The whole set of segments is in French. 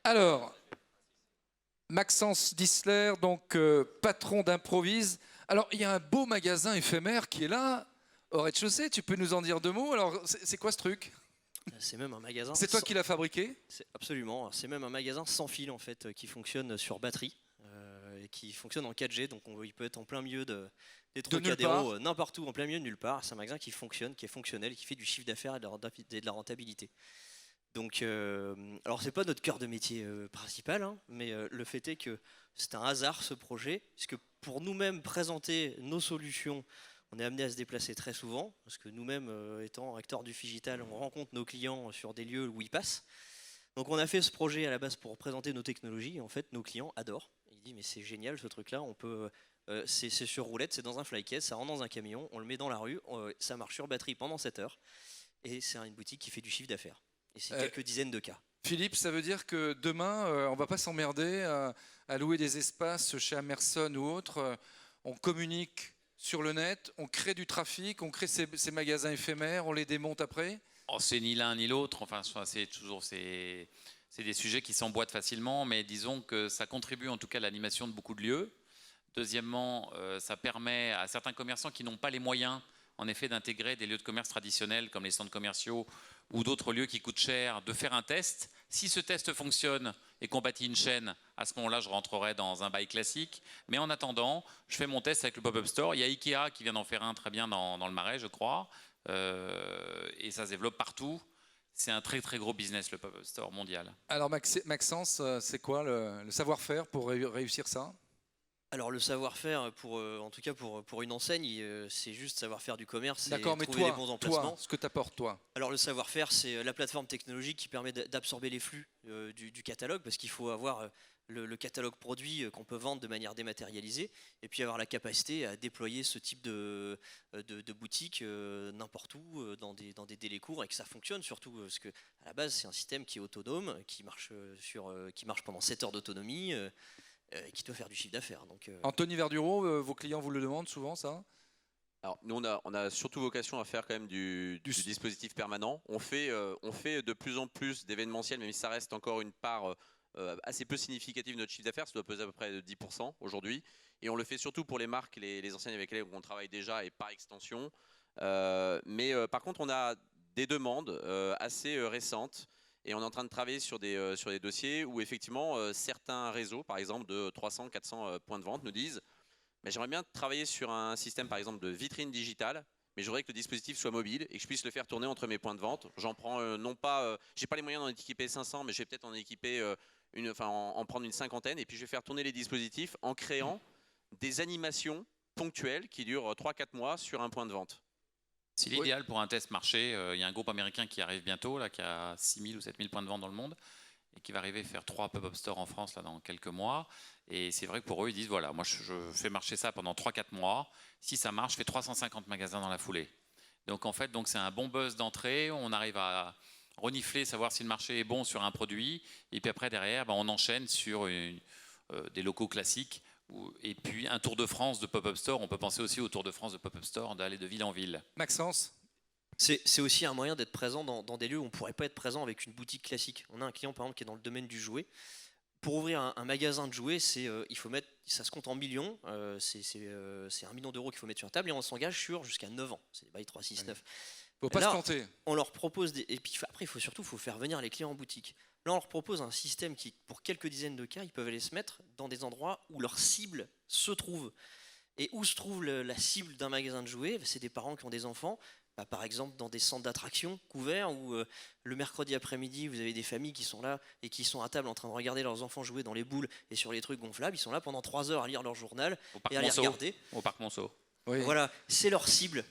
Alors, Maxence Dissler, donc patron d'Improvise. Alors, il y a un beau magasin éphémère qui est là, au rez-de-chaussée. Tu peux nous en dire deux mots? Alors, c'est quoi ce truc? C'est même un magasin. C'est toi qui l'as fabriqué? Absolument. C'est même un magasin sans fil en fait, qui fonctionne sur batterie, et qui fonctionne en 4G. Donc il peut être en plein milieu des Trocadéro, n'importe où, en plein milieu de nulle part. C'est un magasin qui fonctionne, qui est fonctionnel, qui fait du chiffre d'affaires et de la rentabilité. Donc, alors c'est pas notre cœur de métier principal, hein, mais le fait est que c'est un hasard ce projet, puisque pour nous-mêmes présenter nos solutions, on est amené à se déplacer très souvent, parce que nous-mêmes, étant acteurs du Figital, on rencontre nos clients sur des lieux où ils passent. Donc on a fait ce projet à la base pour présenter nos technologies, et en fait nos clients adorent. Ils disent mais c'est génial ce truc-là, on peut, c'est sur roulette, c'est dans un flycase, ça rentre dans un camion, on le met dans la rue, ça marche sur batterie pendant 7 heures, et c'est une boutique qui fait du chiffre d'affaires. Et c'est quelques dizaines de cas. Philippe, ça veut dire que demain, on ne va pas s'emmerder à louer des espaces chez Emerson ou autre. On communique sur le net, on crée du trafic, on crée ces magasins éphémères, on les démonte après. Oh, c'est ni l'un ni l'autre. Enfin, c'est des sujets qui s'emboîtent facilement, mais disons que ça contribue en tout cas à l'animation de beaucoup de lieux. Deuxièmement, ça permet à certains commerçants qui n'ont pas les moyens, en effet, d'intégrer des lieux de commerce traditionnels comme les centres commerciaux ou d'autres lieux qui coûtent cher, de faire un test. Si ce test fonctionne et qu'on bâtit une chaîne, à ce moment-là, je rentrerai dans un bail classique. Mais en attendant, je fais mon test avec le pop-up store. Il y a Ikea qui vient d'en faire un très bien dans le Marais, je crois. Et ça se développe partout. C'est un très très gros business, le pop-up store mondial. Alors Maxence, c'est quoi le savoir-faire pour réussir ça? Alors le savoir-faire, en tout cas pour une enseigne, c'est juste savoir faire du commerce et trouver les bons emplacements. Ce que tu apportes, toi. Alors le savoir-faire, c'est la plateforme technologique qui permet d'absorber les flux du catalogue, parce qu'il faut avoir le catalogue produit qu'on peut vendre de manière dématérialisée, et puis avoir la capacité à déployer ce type de boutique n'importe où, dans des délais courts, et que ça fonctionne surtout, parce que à la base c'est un système qui est autonome, qui marche pendant 7 heures d'autonomie, qui doit faire du chiffre d'affaires. Anthony Verduro, vos clients vous le demandent souvent, ça? Alors, nous, on a surtout vocation à faire quand même du dispositif permanent. On fait de plus en plus d'événementiels, même si ça reste encore une part assez peu significative de notre chiffre d'affaires. Ça doit peser à peu près de 10% aujourd'hui. Et on le fait surtout pour les marques, les enseignes avec lesquelles on travaille déjà et par extension. Par contre, on a des demandes assez récentes. Et on est en train de travailler sur des dossiers où effectivement certains réseaux, par exemple de 300-400 points de vente, nous disent mais j'aimerais bien travailler sur un système par exemple de vitrine digitale, mais je voudrais que le dispositif soit mobile et que je puisse le faire tourner entre mes points de vente. J'en prends j'ai pas les moyens d'en équiper 500, mais je vais peut-être en équiper en prendre une cinquantaine, et puis je vais faire tourner les dispositifs en créant des animations ponctuelles qui durent 3-4 mois sur un point de vente. C'est l'idéal pour un test marché. Il y a un groupe américain qui arrive bientôt, là, qui a 6000 ou 7000 points de vente dans le monde, et qui va arriver à faire 3 pop-up stores en France là, dans quelques mois. Et c'est vrai que pour eux, ils disent, voilà, moi je fais marcher ça pendant 3-4 mois. Si ça marche, je fais 350 magasins dans la foulée. Donc en fait, c'est un bon buzz d'entrée. On arrive à renifler, savoir si le marché est bon sur un produit. Et puis après, derrière, on enchaîne sur des locaux classiques. Et puis un tour de France de pop-up store. On peut penser aussi au tour de France de pop-up store, d'aller de ville en ville. Maxence? C'est aussi un moyen d'être présent dans des lieux où on ne pourrait pas être présent avec une boutique classique. On a un client par exemple qui est dans le domaine du jouet. Pour ouvrir un magasin de jouets, ça se compte en millions. C'est 1 million d'euros qu'il faut mettre sur la table, et on s'engage sur jusqu'à 9 ans. C'est des bails 3, 6, 9. Il ne faut pas se planter. On leur propose et puis après, il faut faire venir les clients en boutique. Là, on leur propose un système qui, pour quelques dizaines de cas, ils peuvent aller se mettre dans des endroits où leur cible se trouve. Et où se trouve la cible d'un magasin de jouets? C'est des parents qui ont des enfants. Par exemple, dans des centres d'attractions couverts, où le mercredi après-midi, vous avez des familles qui sont là et qui sont à table en train de regarder leurs enfants jouer dans les boules et sur les trucs gonflables. Ils sont là pendant 3 heures à lire leur journal et à les regarder. Au parc Monceau. Oui. Voilà, c'est leur cible.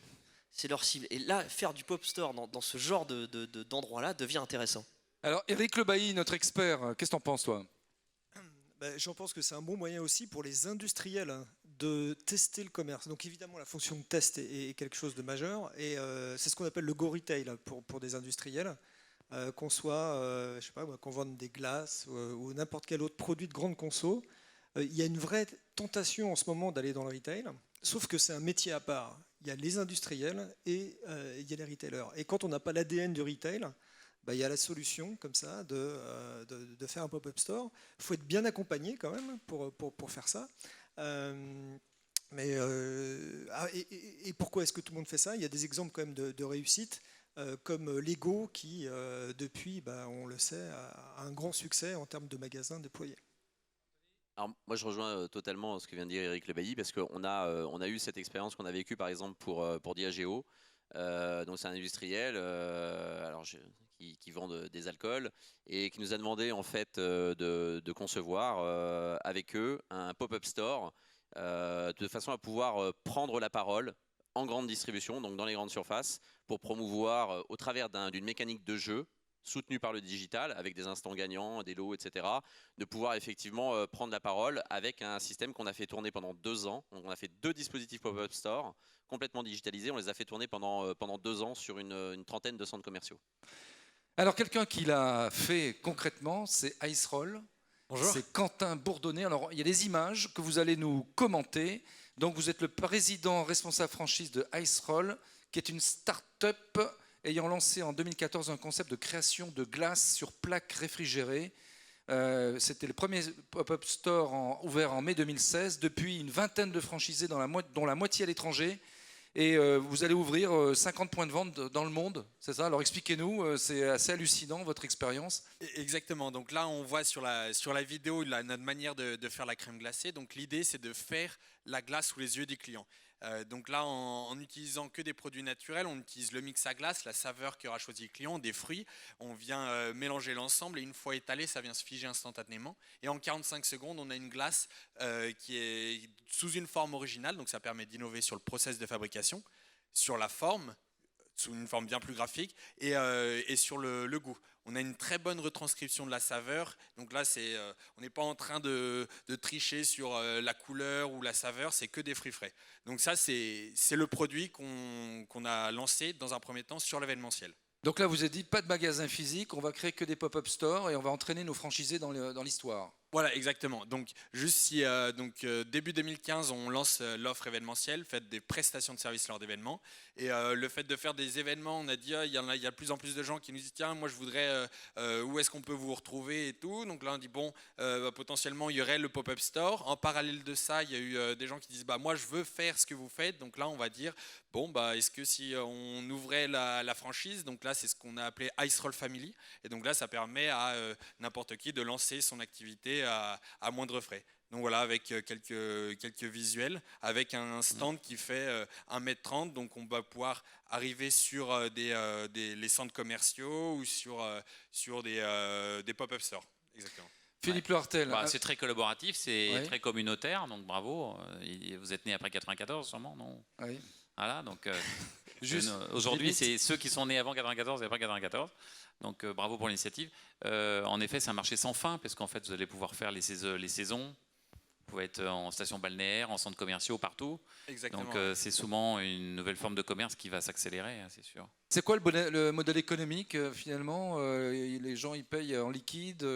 C'est leur cible. Et là, faire du pop store dans ce genre d'endroit-là devient intéressant. Alors, Éric Le Bailly, notre expert, qu'est-ce que t'en penses, toi? J'en pense que c'est un bon moyen aussi pour les industriels de tester le commerce. Donc évidemment, la fonction de test est quelque chose de majeur, et c'est ce qu'on appelle le go retail pour des industriels. Qu'on soit, je sais pas, qu'on vende des glaces ou n'importe quel autre produit de grande conso, Il y a une vraie tentation en ce moment d'aller dans le retail, sauf que c'est un métier à part. Il y a les industriels et il y a les retailers. Et quand on n'a pas l'ADN du retail, il y a la solution comme ça de faire un pop-up store. Il faut être bien accompagné quand même pour faire ça. Et pourquoi est-ce que tout le monde fait ça? Il y a des exemples quand même de réussite, comme Lego qui, depuis, on le sait, a un grand succès en termes de magasins déployés. Alors, moi, je rejoins totalement ce que vient de dire Eric Lebailly, parce qu'on a eu cette expérience qu'on a vécue, par exemple, pour Diageo. Donc, c'est un industriel qui vend des alcools et qui nous a demandé, en fait, de concevoir avec eux un pop-up store de façon à pouvoir prendre la parole en grande distribution, donc dans les grandes surfaces, pour promouvoir au travers d'une mécanique de jeu soutenu par le digital, avec des instants gagnants, des lots, etc., de pouvoir effectivement prendre la parole avec un système qu'on a fait tourner pendant 2 ans. Donc on a fait 2 dispositifs pop-up store complètement digitalisés. On les a fait tourner pendant 2 ans sur une trentaine de centres commerciaux. Alors quelqu'un qui l'a fait concrètement, c'est Iceroll. Bonjour. C'est Quentin Bourdonnet. Alors il y a des images que vous allez nous commenter. Donc vous êtes le président responsable franchise de Iceroll, qui est une start-up ayant lancé en 2014 un concept de création de glace sur plaques réfrigérées. C'était le premier pop-up store ouvert en mai 2016. Depuis, une vingtaine de franchisés dont la moitié à l'étranger. Et vous allez ouvrir 50 points de vente dans le monde, c'est ça? Alors expliquez-nous, c'est assez hallucinant votre expérience. Exactement, donc là on voit sur la vidéo notre manière de faire la crème glacée. Donc l'idée c'est de faire la glace sous les yeux des clients. Donc là, en utilisant que des produits naturels, on utilise le mix à glace, la saveur qu'aura choisi le client, des fruits. On vient mélanger l'ensemble et une fois étalé, ça vient se figer instantanément. Et en 45 secondes, on a une glace qui est sous une forme originale. Donc ça permet d'innover sur le process de fabrication, sur la forme, sous une forme bien plus graphique, et sur le goût. On a une très bonne retranscription de la saveur. Donc là, on n'est pas en train de tricher sur la couleur ou la saveur, c'est que des fruits frais. Donc ça, c'est le produit qu'on a lancé dans un premier temps sur l'événementiel. Donc là, vous avez dit, pas de magasin physique, on va créer que des pop-up stores et on va entraîner nos franchisés dans l'histoire. Voilà, exactement. Donc, début 2015, on lance l'offre événementielle, faites des prestations de services lors d'événements. Et le fait de faire des événements, on a dit, il y a de plus en plus de gens qui nous disent, tiens, moi je voudrais, où est-ce qu'on peut vous retrouver et tout. Donc là, on dit, bon, potentiellement, il y aurait le pop-up store. En parallèle de ça, il y a eu des gens qui disent, moi je veux faire ce que vous faites. Donc là, on va dire, bon, est-ce que si on ouvrait la franchise, donc là, c'est ce qu'on a appelé Iceroll Family. Et donc là, ça permet à n'importe qui de lancer son activité à moindre frais. Donc voilà, avec quelques visuels, avec un stand qui fait 1,30 m, donc on va pouvoir arriver sur les centres commerciaux ou sur des pop-up stores. Exactement. Philippe Lehartel. C'est très collaboratif, c'est très communautaire, donc bravo. Vous êtes né après 94 sûrement, non? Oui. Voilà, donc aujourd'hui, c'est ceux qui sont nés avant 94 et après 94. Donc bravo pour l'initiative. En effet, c'est un marché sans fin, parce qu'en fait, vous allez pouvoir faire les saisons. Vous pouvez être en station balnéaire, en centres commerciaux, partout. Exactement. Donc c'est souvent une nouvelle forme de commerce qui va s'accélérer, c'est sûr. C'est quoi le modèle économique finalement? Les gens ils payent en liquide.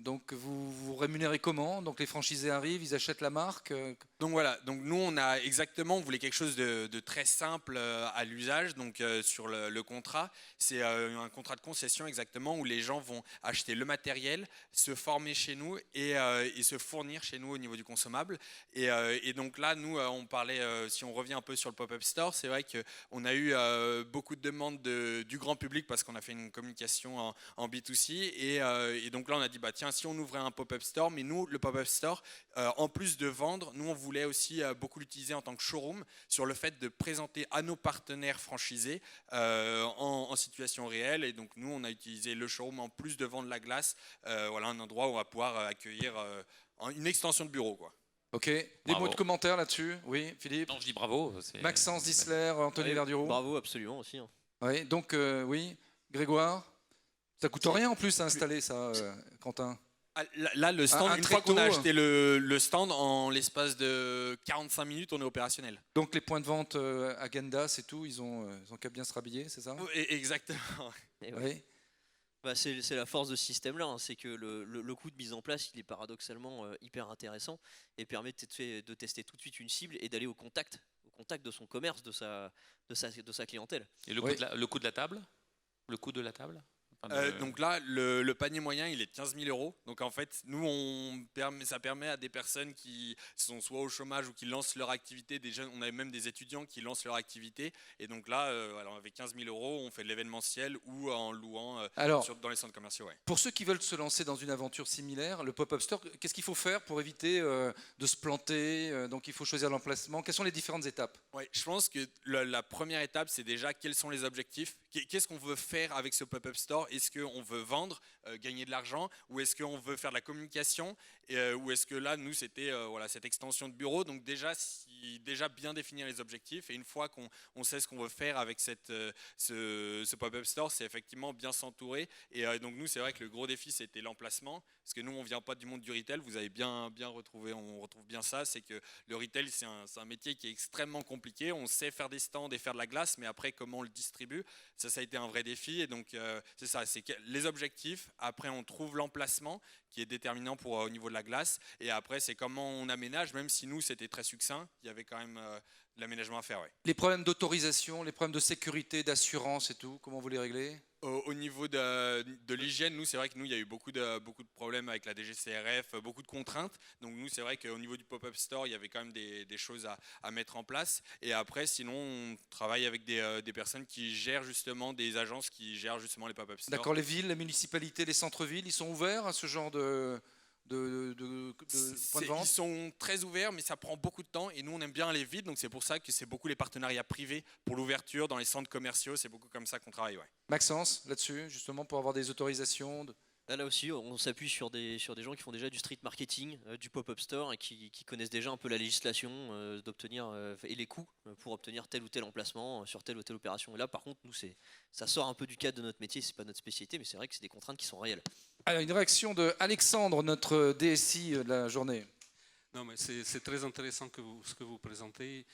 Donc vous rémunérez comment? Donc les franchisés arrivent, ils achètent la marque. Donc voilà, donc nous on voulait quelque chose de très simple à l'usage. Donc sur le contrat, c'est un contrat de concession exactement où les gens vont acheter le matériel, se former chez nous et se fournir chez nous au niveau du consommable. Et donc là, nous on parlait, si on revient un peu sur le pop-up store, c'est vrai qu'on a eu beaucoup de demandes du grand public parce qu'on a fait une communication en B2C et donc là on a dit tiens, si on ouvrait un pop-up store, mais nous le pop-up store, en plus de vendre, nous on voulait aussi beaucoup l'utiliser en tant que showroom sur le fait de présenter à nos partenaires franchisés en situation réelle. Et donc nous on a utilisé le showroom en plus de vendre la glace, voilà un endroit où on va pouvoir accueillir une extension de bureau, quoi. Ok, des mots de commentaire là-dessus? Oui, Philippe? Non, je dis bravo. Maxence Dissler, Anthony Verdureau. Bravo, absolument aussi. Oui, donc oui, Grégoire, ça coûte rien en plus à installer ça, Quentin. Là, le stand, une fois qu'on a acheté le stand, en l'espace de 45 minutes, on est opérationnel. Donc les points de vente Agenda, c'est tout, ils ont qu'à bien se rhabiller, c'est ça? Exactement. Oui. C'est la force de ce système-là, hein, c'est que le coût de mise en place, il est paradoxalement hyper intéressant et permet de tester tout de suite une cible et d'aller au contact de son commerce, de sa clientèle. Et le coût de la table? Le coût de la table? Donc là, le panier moyen, il est de 15 000 euros. Donc en fait, nous, ça permet à des personnes qui sont soit au chômage ou qui lancent leur activité. On a même des étudiants qui lancent leur activité. Et donc là, alors avec 15 000 euros, on fait de l'événementiel ou en louant dans les centres commerciaux. Ouais. Pour ceux qui veulent se lancer dans une aventure similaire, le pop-up store, qu'est-ce qu'il faut faire pour éviter de se planter? Donc il faut choisir l'emplacement. Quelles sont les différentes étapes? Ouais, je pense que la première étape, c'est déjà quels sont les objectifs. Qu'est-ce qu'on veut faire avec ce pop-up store? Est-ce qu'on veut vendre, gagner de l'argent, ou est-ce qu'on veut faire de la communication, ou est-ce que là, nous, c'était cette extension de bureau. Donc déjà bien définir les objectifs. Et une fois qu'on sait ce qu'on veut faire avec ce pop-up store, c'est effectivement bien s'entourer. Et donc nous, c'est vrai que le gros défi, c'était l'emplacement. Parce que nous, on ne vient pas du monde du retail. Vous avez bien retrouvé, on retrouve bien ça. C'est que le retail, c'est un métier qui est extrêmement compliqué. On sait faire des stands et faire de la glace, mais après, comment on le distribue, ça a été un vrai défi. Et donc, c'est ça, c'est les objectifs. Après, on trouve l'emplacement qui est déterminant au niveau de la glace. Et après, c'est comment on aménage, même si nous, c'était très succinct. Il y avait quand même de l'aménagement à faire. Ouais. Les problèmes d'autorisation, les problèmes de sécurité, d'assurance et tout, comment vous les réglez? Au niveau de l'hygiène, nous, c'est vrai que nous, il y a eu beaucoup de problèmes avec la DGCRF, beaucoup de contraintes. Donc nous, c'est vrai qu'au niveau du pop-up store, il y avait quand même des choses à mettre en place. Et après, sinon, on travaille avec des personnes qui gèrent justement, des agences qui gèrent justement les pop-up stores. D'accord, les villes, les municipalités, les centres-villes, ils sont ouverts à ce genre de points de vente? Ils sont très ouverts, mais ça prend beaucoup de temps. Et nous, on aime bien aller vite. Donc c'est pour ça que c'est beaucoup les partenariats privés pour l'ouverture dans les centres commerciaux. C'est beaucoup comme ça qu'on travaille. Ouais. Maxence, là-dessus, justement, pour avoir des autorisations Là aussi, on s'appuie sur des gens qui font déjà du street marketing, du pop-up store et qui connaissent déjà un peu la législation d'obtenir et les coûts pour obtenir tel ou tel emplacement sur telle ou telle opération. Et là, par contre, nous, ça sort un peu du cadre de notre métier. C'est pas notre spécialité, mais c'est vrai que c'est des contraintes qui sont réelles. Alors, une réaction de Alexandre, notre DSI de la journée. Non, mais c'est très intéressant ce que vous présentez.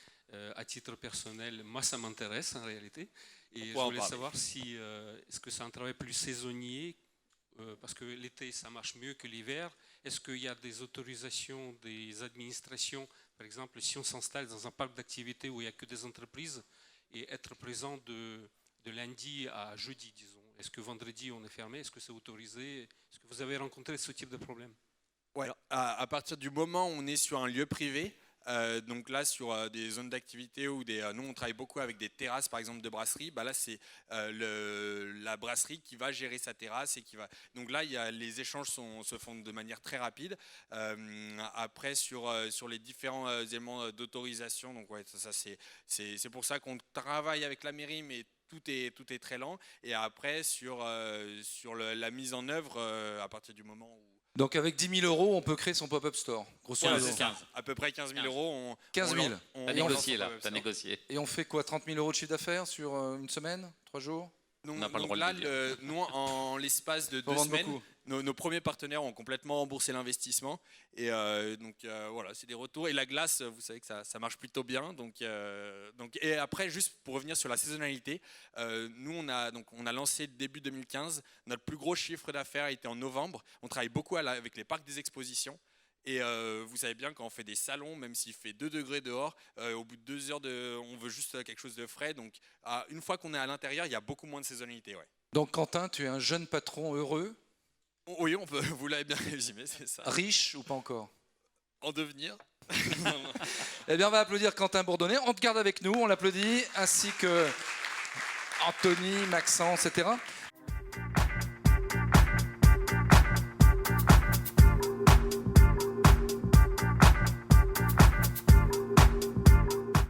À titre personnel, moi, ça m'intéresse en réalité. Et je voulais savoir si est-ce que c'est un travail plus saisonnier, parce que l'été, ça marche mieux que l'hiver. Est-ce qu'il y a des autorisations des administrations, par exemple, si on s'installe dans un parc d'activités où il n'y a que des entreprises, et être présent de lundi à jeudi, disons. Est-ce que vendredi, on est fermé? Est-ce que c'est autorisé? Est-ce que vous avez rencontré ce type de problème? Ouais. À partir du moment où on est sur un lieu privé, donc là sur des zones d'activité où nous on travaille beaucoup avec des terrasses par exemple de brasserie, là c'est la brasserie qui va gérer sa terrasse et donc là les échanges se font de manière très rapide. Après sur les différents éléments d'autorisation, donc ouais, ça c'est pour ça qu'on travaille avec la mairie, mais tout est très lent. Et après sur la mise en œuvre, à partir du moment où Donc avec 10 000 euros, on peut créer son pop-up store, grosso modo. C'est ça, à peu près 15 000 euros. 15 000. T'as négocié là, t'as négocié. Et on fait quoi, 30 000 euros de chiffre d'affaires sur une semaine, 3 jours? Donc, on n'a pas le droit là, de le dire. nous, en l'espace de 2 semaines, nos premiers partenaires ont complètement remboursé l'investissement. Et voilà, c'est des retours. Et la glace, vous savez que ça marche plutôt bien. Et après, juste pour revenir sur la saisonnalité, nous, on a lancé début 2015. Notre plus gros chiffre d'affaires a été en novembre. On travaille beaucoup avec les parcs des expositions. Et vous savez bien, quand on fait des salons, même s'il fait 2 degrés dehors, au bout de 2 heures, on veut juste quelque chose de frais. Donc, une fois qu'on est à l'intérieur, il y a beaucoup moins de saisonnalité. Ouais. Donc, Quentin, tu es un jeune patron heureux? Oui, vous l'avez bien résumé, c'est ça. Riche ou pas encore? En devenir. Eh bien, on va applaudir Quentin Bourdonnais. On te garde avec nous, on l'applaudit, ainsi que Anthony, Maxence, etc.